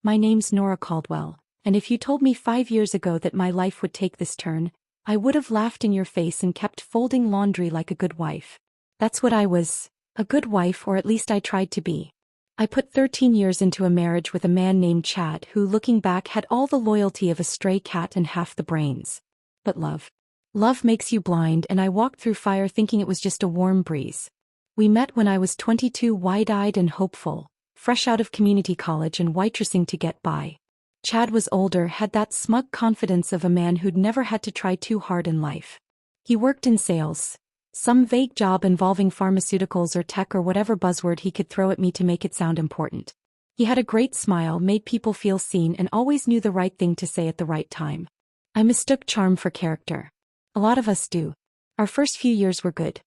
My name's Nora Caldwell, and if you told me 5 years ago that my life would take this turn, I would have laughed in your face and kept folding laundry like a good wife. That's what I was, a good wife, or at least I tried to be. I put 13 years into a marriage with a man named Chad who, looking back, had all the loyalty of a stray cat and half the brains. But love makes you blind, and I walked through fire thinking it was just a warm breeze. We met when I was 22, wide-eyed and hopeful, fresh out of community college and waitressing to get by. Chad was older, had that smug confidence of a man who'd never had to try too hard in life. He worked in sales, some vague job involving pharmaceuticals or tech or whatever buzzword he could throw at me to make it sound important. He had a great smile, made people feel seen, and always knew the right thing to say at the right time. I mistook charm for character. A lot of us do. Our first few years were good.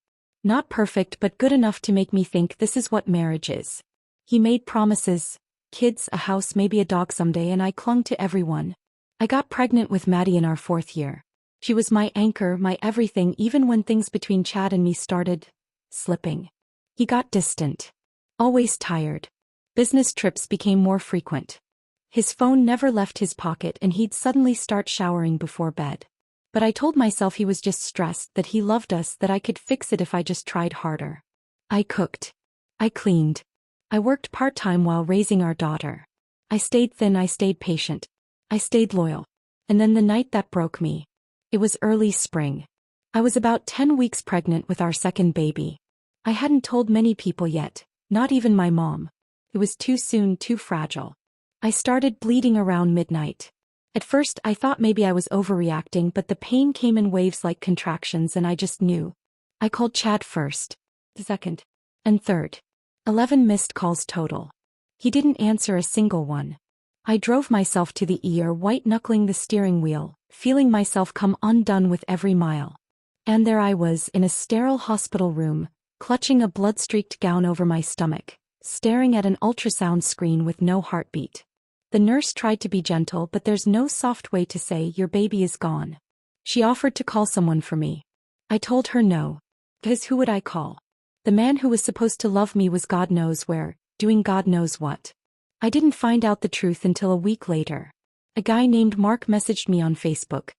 Not perfect, but good enough to make me think this is what marriage is. He made promises. Kids, a house, maybe a dog someday, and I clung to every one. I got pregnant with Maddie in our 4th year. She was my anchor, my everything, even when things between Chad and me started slipping. He got distant. Always tired. Business trips became more frequent. His phone never left his pocket, and he'd suddenly start showering before bed. But I told myself he was just stressed, that he loved us, that I could fix it if I just tried harder. I cooked. I cleaned. I worked part-time while raising our daughter. I stayed thin, I stayed patient. I stayed loyal. And then the night that broke me. It was early spring. I was about 10 weeks pregnant with our second baby. I hadn't told many people yet, not even my mom. It was too soon, too fragile. I started bleeding around midnight. At first I thought maybe I was overreacting, but the pain came in waves like contractions, and I just knew. I called Chad first, second, and third. 11 missed calls total. He didn't answer a single one. I drove myself to the ER, white-knuckling the steering wheel, feeling myself come undone with every mile. And there I was, in a sterile hospital room, clutching a blood-streaked gown over my stomach, staring at an ultrasound screen with no heartbeat. The nurse tried to be gentle, but there's no soft way to say your baby is gone. She offered to call someone for me. I told her no. Because who would I call? The man who was supposed to love me was God knows where, doing God knows what. I didn't find out the truth until a week later. A guy named Mark messaged me on Facebook.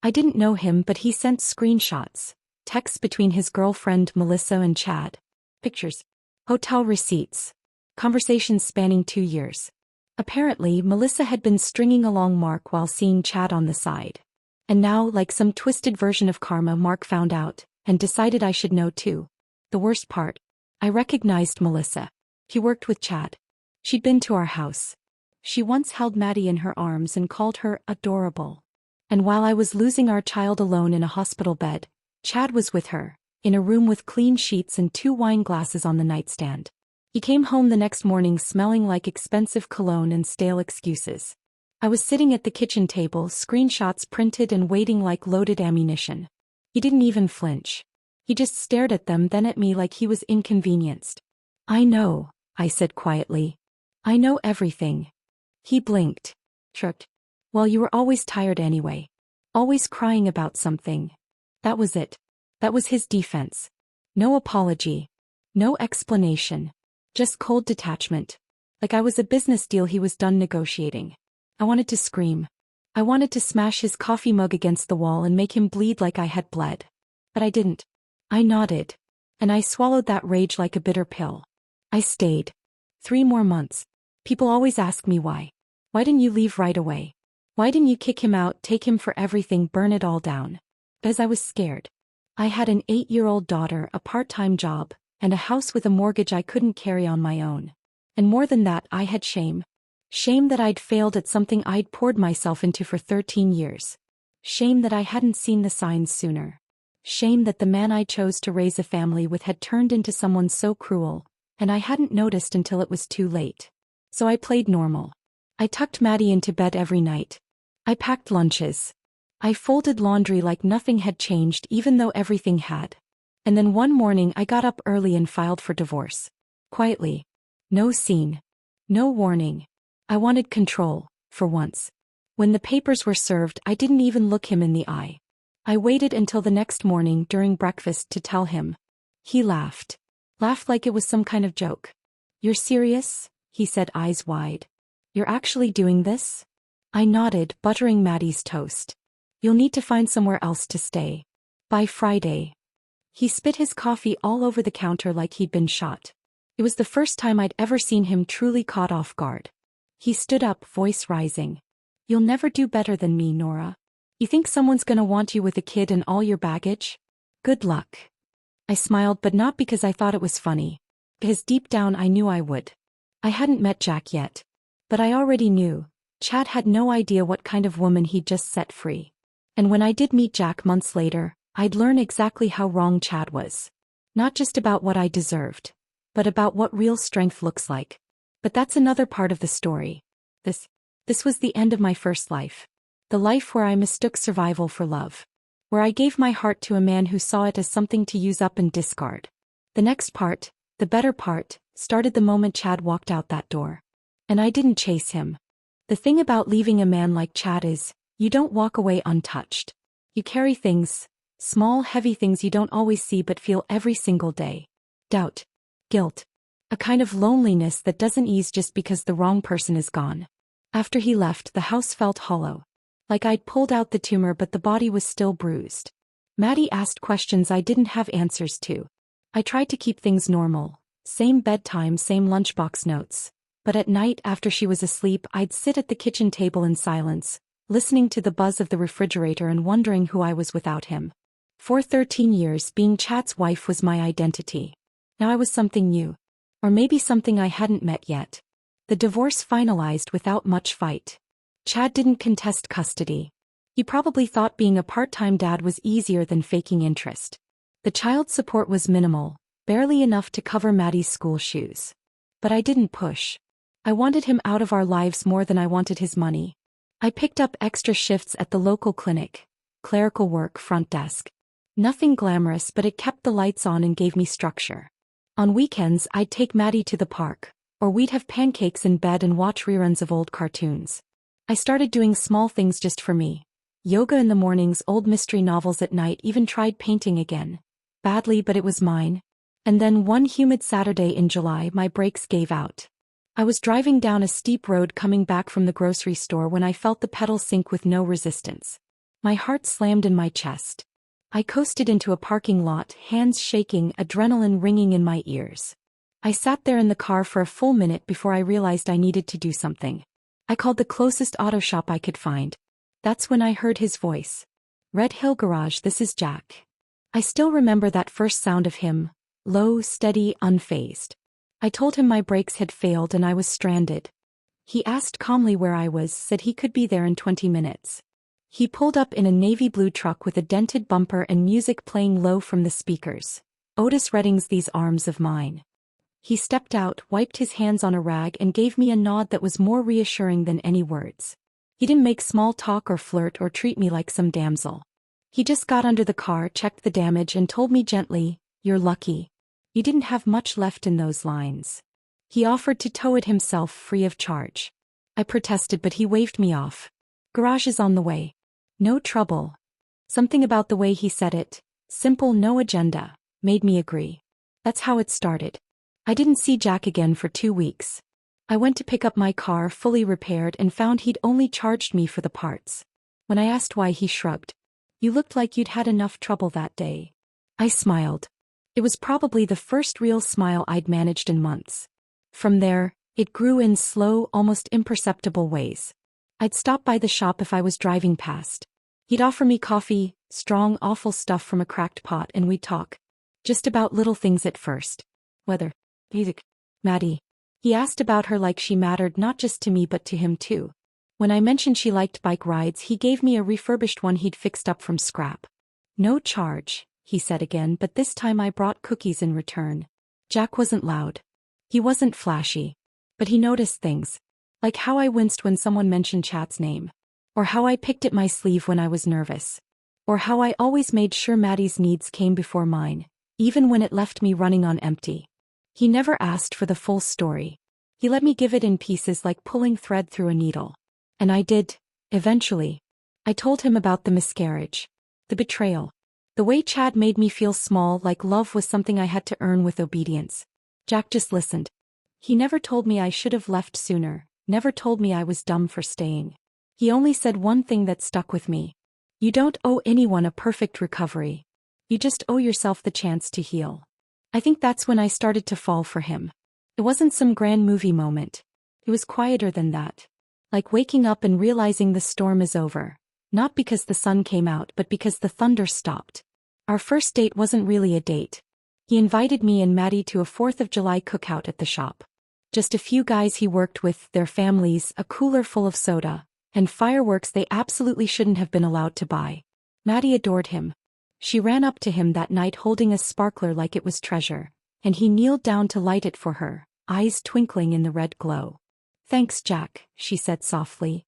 I didn't know him, but he sent screenshots, texts between his girlfriend Melissa and Chad, pictures, hotel receipts, conversations spanning 2 years. Apparently, Melissa had been stringing along Mark while seeing Chad on the side. And now, like some twisted version of karma, Mark found out, and decided I should know too. The worst part, I recognized Melissa. She worked with Chad. She'd been to our house. She once held Maddie in her arms and called her adorable. And while I was losing our child alone in a hospital bed, Chad was with her, in a room with clean sheets and 2 wine glasses on the nightstand. He came home the next morning smelling like expensive cologne and stale excuses. I was sitting at the kitchen table, screenshots printed and waiting like loaded ammunition. He didn't even flinch. He just stared at them, then at me like he was inconvenienced. I know, I said quietly. I know everything. He blinked. Shrugged. Well, you were always tired anyway. Always crying about something. That was it. That was his defense. No apology. No explanation. Just cold detachment. Like I was a business deal he was done negotiating. I wanted to scream. I wanted to smash his coffee mug against the wall and make him bleed like I had bled. But I didn't. I nodded. And I swallowed that rage like a bitter pill. I stayed. 3 more months. People always ask me why. Why didn't you leave right away? Why didn't you kick him out, take him for everything, burn it all down? Because I was scared. I had an 8-year-old daughter, a part-time job, and a house with a mortgage I couldn't carry on my own. And more than that, I had shame. Shame that I'd failed at something I'd poured myself into for 13 years. Shame that I hadn't seen the signs sooner. Shame that the man I chose to raise a family with had turned into someone so cruel, and I hadn't noticed until it was too late. So I played normal. I tucked Maddie into bed every night. I packed lunches. I folded laundry like nothing had changed, even though everything had. And then one morning I got up early and filed for divorce. Quietly. No scene. No warning. I wanted control, for once. When the papers were served, I didn't even look him in the eye. I waited until the next morning during breakfast to tell him. He laughed. Laughed like it was some kind of joke. You're serious? He said, eyes wide. You're actually doing this? I nodded, buttering Maddie's toast. You'll need to find somewhere else to stay. By Friday. He spit his coffee all over the counter like he'd been shot. It was the first time I'd ever seen him truly caught off guard. He stood up, voice rising. You'll never do better than me, Nora. You think someone's gonna want you with a kid and all your baggage? Good luck. I smiled, but not because I thought it was funny. Because deep down I knew I would. I hadn't met Jack yet. But I already knew. Chad had no idea what kind of woman he'd just set free. And when I did meet Jack months later, I'd learn exactly how wrong Chad was. Not just about what I deserved, but about what real strength looks like. But that's another part of the story. This was the end of my first life. The life where I mistook survival for love. Where I gave my heart to a man who saw it as something to use up and discard. The next part, the better part, started the moment Chad walked out that door. And I didn't chase him. The thing about leaving a man like Chad is, you don't walk away untouched. You carry things, small heavy things you don't always see but feel every single day. Doubt. Guilt. A kind of loneliness that doesn't ease just because the wrong person is gone. After he left, the house felt hollow. Like I'd pulled out the tumor but the body was still bruised. Maddie asked questions I didn't have answers to. I tried to keep things normal. Same bedtime, same lunchbox notes. But at night after she was asleep, I'd sit at the kitchen table in silence, listening to the buzz of the refrigerator and wondering who I was without him. For 13 years, being Chad's wife was my identity. Now I was something new. Or maybe something I hadn't met yet. The divorce finalized without much fight. Chad didn't contest custody. He probably thought being a part-time dad was easier than faking interest. The child support was minimal, barely enough to cover Maddie's school shoes. But I didn't push. I wanted him out of our lives more than I wanted his money. I picked up extra shifts at the local clinic, clerical work, front desk. Nothing glamorous, but it kept the lights on and gave me structure. On weekends, I'd take Maddie to the park, or we'd have pancakes in bed and watch reruns of old cartoons. I started doing small things just for me. Yoga in the mornings, old mystery novels at night, even tried painting again. Badly, but it was mine. And then one humid Saturday in July, my brakes gave out. I was driving down a steep road coming back from the grocery store when I felt the pedals sink with no resistance. My heart slammed in my chest. I coasted into a parking lot, hands shaking, adrenaline ringing in my ears. I sat there in the car for a full minute before I realized I needed to do something. I called the closest auto shop I could find. That's when I heard his voice. Red Hill Garage, this is Jack. I still remember that first sound of him, low, steady, unfazed. I told him my brakes had failed and I was stranded. He asked calmly where I was, said he could be there in 20 minutes. He pulled up in a navy blue truck with a dented bumper and music playing low from the speakers. Otis Redding's These Arms of Mine. He stepped out, wiped his hands on a rag and gave me a nod that was more reassuring than any words. He didn't make small talk or flirt or treat me like some damsel. He just got under the car, checked the damage and told me gently, "You're lucky. You didn't have much left in those lines." He offered to tow it himself free of charge. I protested but he waved me off. "Garage is on the way. No trouble." Something about the way he said it, simple, no agenda, made me agree. That's how it started. I didn't see Jack again for 2 weeks. I went to pick up my car fully repaired and found he'd only charged me for the parts. When I asked why, he shrugged. "You looked like you'd had enough trouble that day." I smiled. It was probably the first real smile I'd managed in months. From there, it grew in slow, almost imperceptible ways. I'd stop by the shop if I was driving past. He'd offer me coffee, strong, awful stuff from a cracked pot, and we'd talk. Just about little things at first. Weather. Music. Maddie. He asked about her like she mattered not just to me but to him too. When I mentioned she liked bike rides, he gave me a refurbished one he'd fixed up from scrap. "No charge," he said again, but this time I brought cookies in return. Jack wasn't loud. He wasn't flashy. But he noticed things. Like how I winced when someone mentioned Chad's name. Or how I picked at my sleeve when I was nervous. Or how I always made sure Maddie's needs came before mine, even when it left me running on empty. He never asked for the full story. He let me give it in pieces like pulling thread through a needle. And I did, eventually. I told him about the miscarriage. The betrayal. The way Chad made me feel small, like love was something I had to earn with obedience. Jack just listened. He never told me I should have left sooner, never told me I was dumb for staying. He only said one thing that stuck with me. You don't owe anyone a perfect recovery. You just owe yourself the chance to heal. I think that's when I started to fall for him. It wasn't some grand movie moment. It was quieter than that. Like waking up and realizing the storm is over. Not because the sun came out but because the thunder stopped. Our first date wasn't really a date. He invited me and Maddie to a 4th of July cookout at the shop. Just a few guys he worked with, their families, a cooler full of soda, and fireworks they absolutely shouldn't have been allowed to buy. Maddie adored him. She ran up to him that night holding a sparkler like it was treasure, and he kneeled down to light it for her, eyes twinkling in the red glow. Thanks, Jack, she said softly.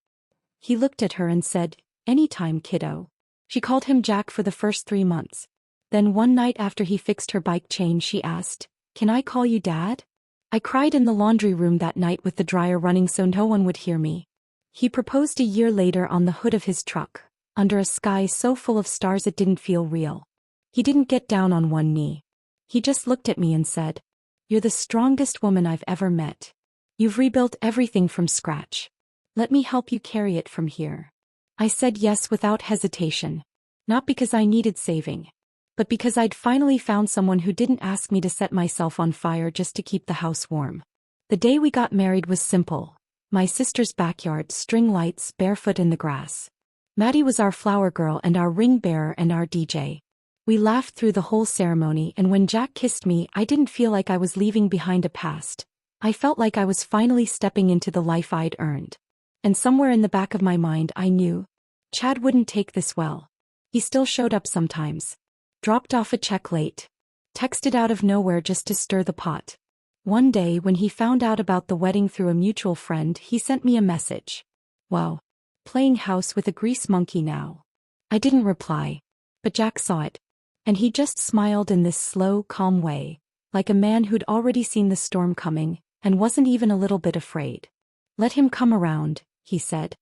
He looked at her and said, anytime, kiddo. She called him Jack for the first 3 months. Then one night after he fixed her bike chain she asked, can I call you Dad? I cried in the laundry room that night with the dryer running so no one would hear me. He proposed a year later on the hood of his truck, under a sky so full of stars it didn't feel real. He didn't get down on one knee. He just looked at me and said, you're the strongest woman I've ever met. You've rebuilt everything from scratch. Let me help you carry it from here. I said yes without hesitation. Not because I needed saving, but because I'd finally found someone who didn't ask me to set myself on fire just to keep the house warm. The day we got married was simple. My sister's backyard, string lights, barefoot in the grass. Maddie was our flower girl and our ring bearer and our DJ. We laughed through the whole ceremony, and when Jack kissed me, I didn't feel like I was leaving behind a past. I felt like I was finally stepping into the life I'd earned. And somewhere in the back of my mind I knew Chad wouldn't take this well. He still showed up sometimes. Dropped off a check late. Texted out of nowhere just to stir the pot. One day when he found out about the wedding through a mutual friend, he sent me a message. Wow. Playing house with a grease monkey now. I didn't reply. But Jack saw it. And he just smiled in this slow, calm way, like a man who'd already seen the storm coming, and wasn't even a little bit afraid. Let him come around, he said.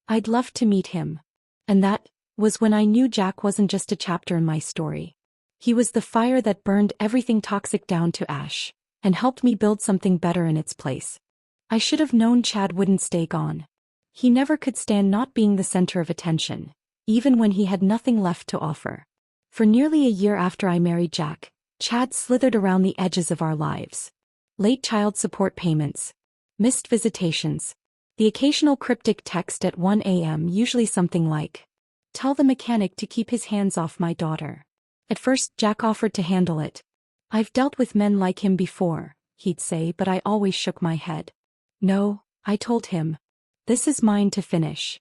I'd love to meet him. And that was when I knew Jack wasn't just a chapter in my story. He was the fire that burned everything toxic down to ash, and helped me build something better in its place. I should have known Chad wouldn't stay gone. He never could stand not being the center of attention, even when he had nothing left to offer. For nearly a year after I married Jack, Chad slithered around the edges of our lives. Late child support payments. Missed visitations. The occasional cryptic text at 1 a.m., usually something like, tell the mechanic to keep his hands off my daughter. At first, Jack offered to handle it. I've dealt with men like him before, he'd say, but I always shook my head. No, I told him. This is mine to finish.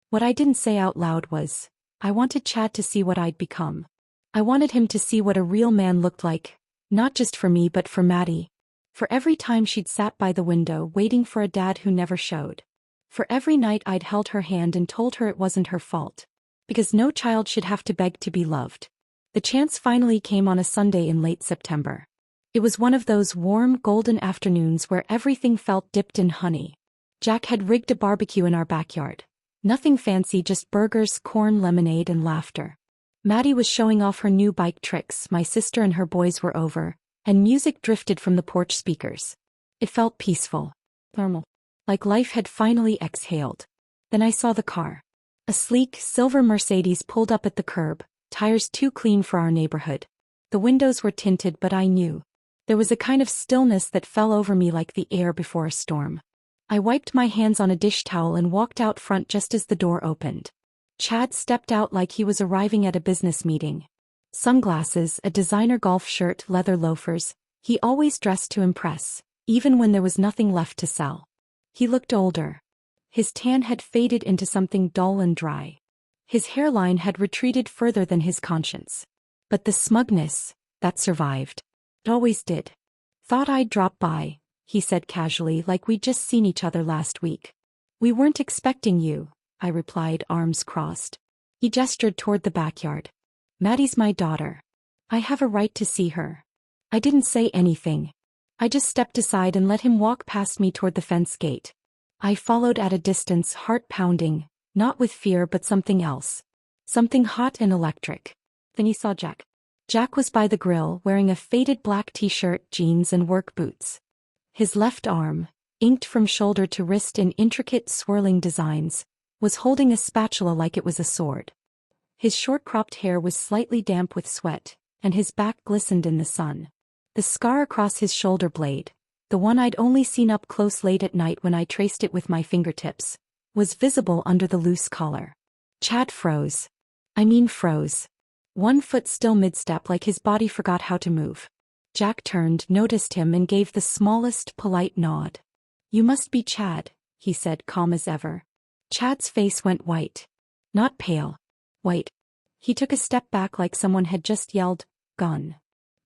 What I didn't say out loud was, I wanted Chad to see what I'd become. I wanted him to see what a real man looked like, not just for me but for Maddie. For every time she'd sat by the window waiting for a dad who never showed. For every night I'd held her hand and told her it wasn't her fault. Because no child should have to beg to be loved. The chance finally came on a Sunday in late September. It was one of those warm, golden afternoons where everything felt dipped in honey. Jack had rigged a barbecue in our backyard. Nothing fancy, just burgers, corn, lemonade, and laughter. Maddie was showing off her new bike tricks, my sister and her boys were over, and music drifted from the porch speakers. It felt peaceful. Normal. Like life had finally exhaled. Then I saw the car. A sleek, silver Mercedes pulled up at the curb, tires too clean for our neighborhood. The windows were tinted, but I knew. There was a kind of stillness that fell over me like the air before a storm. I wiped my hands on a dish towel and walked out front just as the door opened. Chad stepped out like he was arriving at a business meeting. Sunglasses, a designer golf shirt, leather loafers. He always dressed to impress, even when there was nothing left to sell. He looked older. His tan had faded into something dull and dry. His hairline had retreated further than his conscience. But the smugness, that survived. It always did. Thought I'd drop by, he said casually, like we'd just seen each other last week. We weren't expecting you, I replied, arms crossed. He gestured toward the backyard. Maddie's my daughter. I have a right to see her. I didn't say anything. I just stepped aside and let him walk past me toward the fence gate. I followed at a distance, heart pounding, not with fear but something else. Something hot and electric. Then he saw Jack. Jack was by the grill, wearing a faded black t-shirt, jeans and work boots. His left arm, inked from shoulder to wrist in intricate swirling designs, was holding a spatula like it was a sword. His short-cropped hair was slightly damp with sweat, and his back glistened in the sun. The scar across his shoulder blade, the one I'd only seen up close late at night when I traced it with my fingertips, was visible under the loose collar. Chad froze. Froze. 1 foot still mid-step, like his body forgot how to move. Jack turned, noticed him, and gave the smallest polite nod. "You must be Chad," he said, calm as ever. Chad's face went white. Not pale. White. He took a step back like someone had just yelled, "Gun."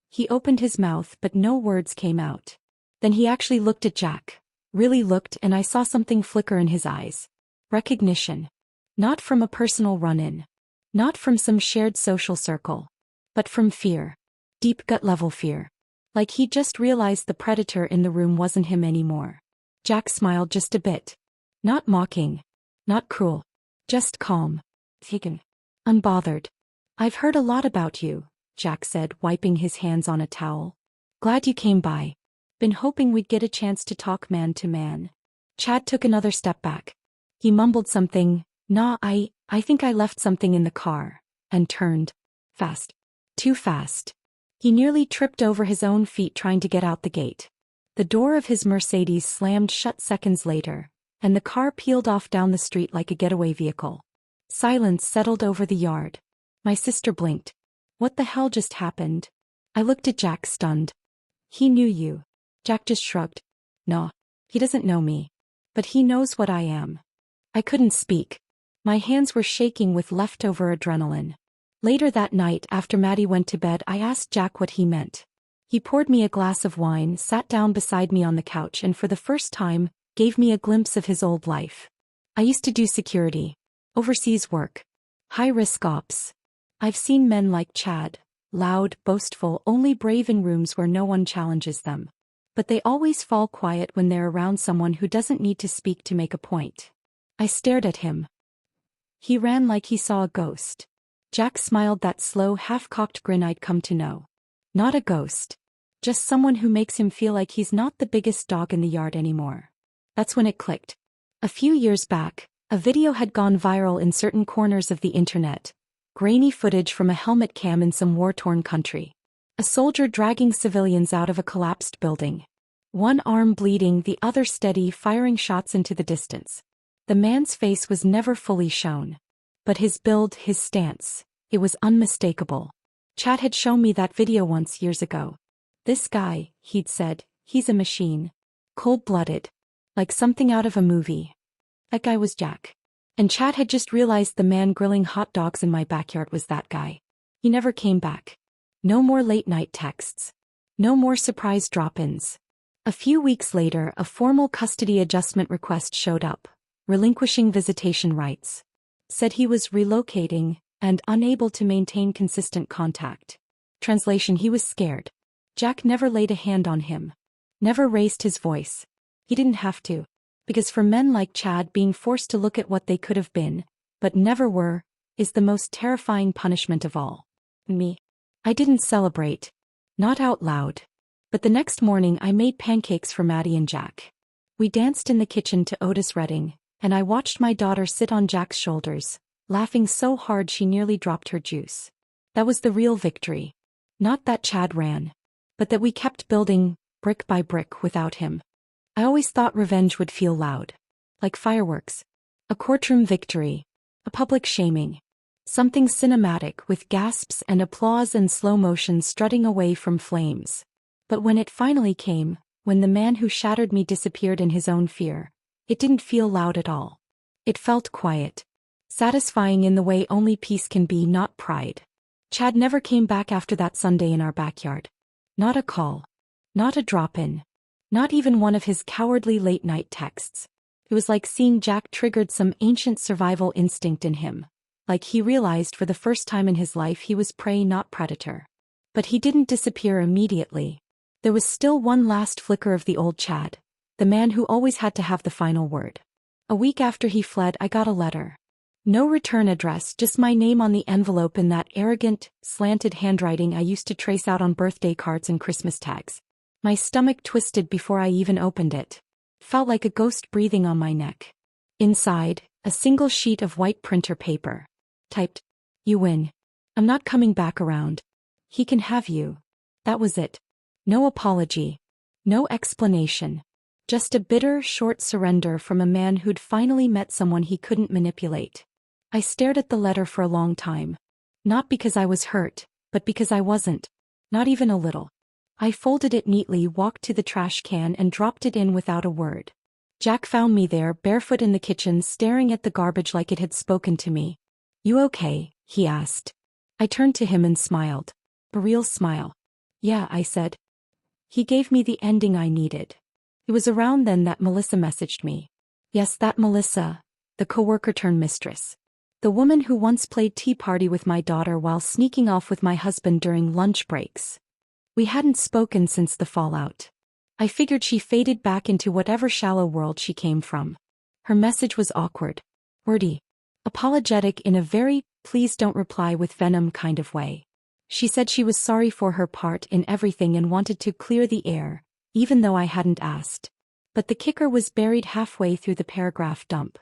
He opened his mouth, but no words came out. Then he actually looked at Jack. Really looked, and I saw something flicker in his eyes. Recognition. Not from a personal run-in. Not from some shared social circle. But from fear. Deep gut-level fear. Like he'd just realized the predator in the room wasn't him anymore. Jack smiled just a bit. Not mocking. Not cruel. Just calm. Taken. Unbothered. "I've heard a lot about you," Jack said, wiping his hands on a towel. "Glad you came by. Been hoping we'd get a chance to talk man to man." Chad took another step back. He mumbled something, "Nah, I think I left something in the car," and turned. Fast. Too fast. He nearly tripped over his own feet trying to get out the gate. The door of his Mercedes slammed shut seconds later, and the car peeled off down the street like a getaway vehicle. Silence settled over the yard. My sister blinked. "What the hell just happened?" I looked at Jack, stunned. "He knew you." Jack just shrugged. "No, he doesn't know me. But he knows what I am." I couldn't speak. My hands were shaking with leftover adrenaline. Later that night, after Maddie went to bed, I asked Jack what he meant. He poured me a glass of wine, sat down beside me on the couch, and for the first time, gave me a glimpse of his old life. "I used to do security. Overseas work. High-risk ops. I've seen men like Chad, loud, boastful, only brave in rooms where no one challenges them. But they always fall quiet when they're around someone who doesn't need to speak to make a point." I stared at him. He ran like he saw a ghost. Jack smiled, that slow, half-cocked grin I'd come to know. Not a ghost. Just someone who makes him feel like he's not the biggest dog in the yard anymore. That's when it clicked. A few years back, a video had gone viral in certain corners of the internet. Grainy footage from a helmet cam in some war-torn country. A soldier dragging civilians out of a collapsed building. One arm bleeding, the other steady, firing shots into the distance. The man's face was never fully shown. But his build, his stance, it was unmistakable. Chad had shown me that video once years ago. "This guy," he'd said, "he's a machine. Cold-blooded. Like something out of a movie." That guy was Jack. And Chad had just realized the man grilling hot dogs in my backyard was that guy. He never came back. No more late-night texts. No more surprise drop-ins. A few weeks later, a formal custody adjustment request showed up, relinquishing visitation rights. Said he was relocating and unable to maintain consistent contact. Translation: he was scared. Jack never laid a hand on him. Never raised his voice. He didn't have to. Because for men like Chad, being forced to look at what they could have been, but never were, is the most terrifying punishment of all. Me. I didn't celebrate. Not out loud. But the next morning I made pancakes for Maddie and Jack. We danced in the kitchen to Otis Redding, and I watched my daughter sit on Jack's shoulders, laughing so hard she nearly dropped her juice. That was the real victory. Not that Chad ran, but that we kept building, brick by brick, without him. I always thought revenge would feel loud. Like fireworks. A courtroom victory. A public shaming. Something cinematic with gasps and applause and slow motion strutting away from flames. But when it finally came, when the man who shattered me disappeared in his own fear, it didn't feel loud at all. It felt quiet. Satisfying in the way only peace can be, not pride. Chad never came back after that Sunday in our backyard. Not a call. Not a drop-in. Not even one of his cowardly late-night texts. It was like seeing Jack triggered some ancient survival instinct in him. Like he realized for the first time in his life he was prey, not predator. But he didn't disappear immediately. There was still one last flicker of the old Chad, the man who always had to have the final word. A week after he fled, I got a letter. No return address, just my name on the envelope in that arrogant, slanted handwriting I used to trace out on birthday cards and Christmas tags. My stomach twisted before I even opened it. felt like a ghost breathing on my neck. Inside, a single sheet of white printer paper. Typed, "You win. I'm not coming back around. He can have you." That was it. No apology. No explanation. Just a bitter, short surrender from a man who'd finally met someone he couldn't manipulate. I stared at the letter for a long time. Not because I was hurt, but because I wasn't. Not even a little. I folded it neatly, walked to the trash can and dropped it in without a word. Jack found me there, barefoot in the kitchen, staring at the garbage like it had spoken to me. "You okay?" he asked. I turned to him and smiled. A real smile. "Yeah," I said. He gave me the ending I needed. It was around then that Melissa messaged me. Yes, that Melissa, the coworker turned mistress. The woman who once played tea party with my daughter while sneaking off with my husband during lunch breaks. We hadn't spoken since the fallout. I figured she faded back into whatever shallow world she came from. Her message was awkward. Wordy. Apologetic in a very, please don't reply with venom kind of way. She said she was sorry for her part in everything and wanted to clear the air, even though I hadn't asked. But the kicker was buried halfway through the paragraph dump.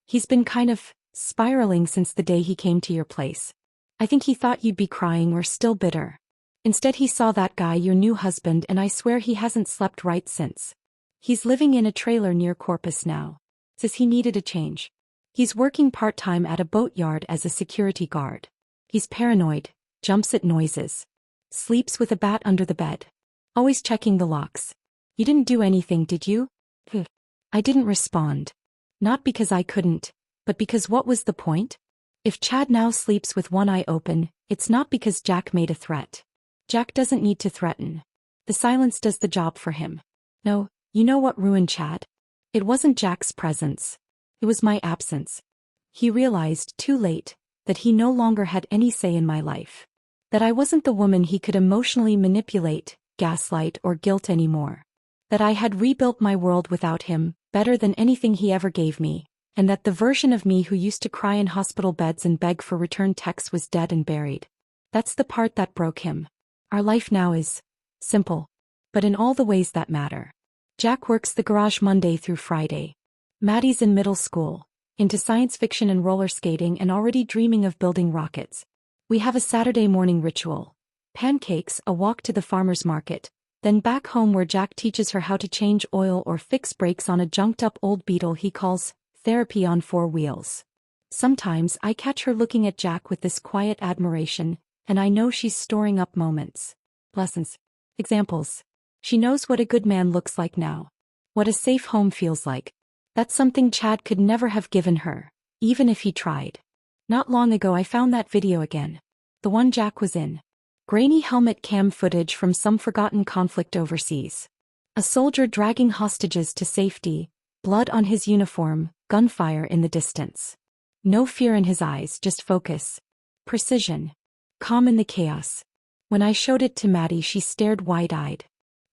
"He's been kind of spiraling since the day he came to your place. I think he thought you'd be crying or still bitter. Instead he saw that guy, your new husband, and I swear he hasn't slept right since. He's living in a trailer near Corpus now. Says he needed a change. He's working part-time at a boatyard as a security guard. He's paranoid, jumps at noises. Sleeps with a bat under the bed. Always checking the locks. You didn't do anything, did you?" I didn't respond. Not because I couldn't, but because what was the point? If Chad now sleeps with one eye open, it's not because Jack made a threat. Jack doesn't need to threaten. The silence does the job for him. No, you know what ruined Chad? It wasn't Jack's presence. It was my absence. He realized, too late, that he no longer had any say in my life. That I wasn't the woman he could emotionally manipulate, gaslight, or guilt anymore. That I had rebuilt my world without him, better than anything he ever gave me, and that the version of me who used to cry in hospital beds and beg for return texts was dead and buried. That's the part that broke him. Our life now is simple, but in all the ways that matter. Jack works the garage Monday through Friday. Maddie's in middle school, into science fiction and roller skating and already dreaming of building rockets. We have a Saturday morning ritual. Pancakes, a walk to the farmer's market, then back home where Jack teaches her how to change oil or fix brakes on a junked-up old Beetle he calls therapy on 4 wheels. Sometimes I catch her looking at Jack with this quiet admiration, and I know she's storing up moments. Lessons. Examples. She knows what a good man looks like now. What a safe home feels like. That's something Chad could never have given her, even if he tried. Not long ago I found that video again. The one Jack was in. Grainy helmet cam footage from some forgotten conflict overseas. A soldier dragging hostages to safety, blood on his uniform, gunfire in the distance. No fear in his eyes, just focus. Precision. Calm in the chaos. When I showed it to Maddie, she stared wide-eyed.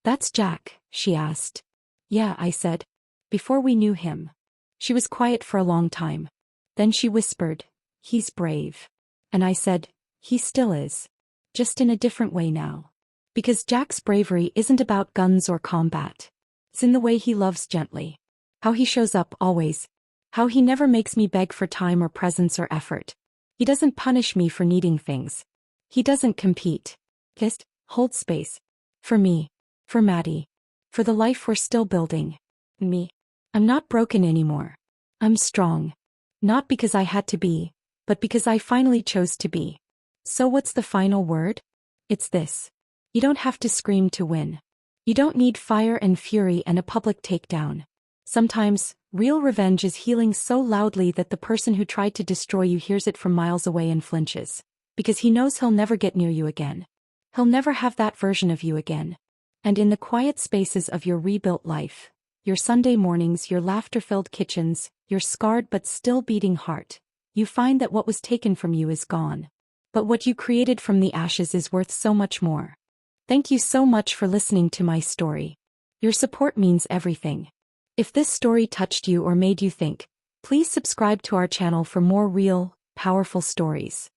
"That's Jack?" she asked. "Yeah," I said. "Before we knew him." She was quiet for a long time. Then she whispered, "He's brave." And I said, "He still is. Just in a different way now." Because Jack's bravery isn't about guns or combat. It's in the way he loves gently. How he shows up always. How he never makes me beg for time or presence or effort. He doesn't punish me for needing things. He doesn't compete. Just hold space. For me. For Maddie. For the life we're still building. Me. I'm not broken anymore. I'm strong. Not because I had to be, but because I finally chose to be. So what's the final word? It's this. You don't have to scream to win. You don't need fire and fury and a public takedown. Sometimes, real revenge is healing so loudly that the person who tried to destroy you hears it from miles away and flinches. Because he knows he'll never get near you again. He'll never have that version of you again. And in the quiet spaces of your rebuilt life, your Sunday mornings, your laughter-filled kitchens, your scarred but still beating heart, you find that what was taken from you is gone. But what you created from the ashes is worth so much more. Thank you so much for listening to my story. Your support means everything. If this story touched you or made you think, please subscribe to our channel for more real, powerful stories.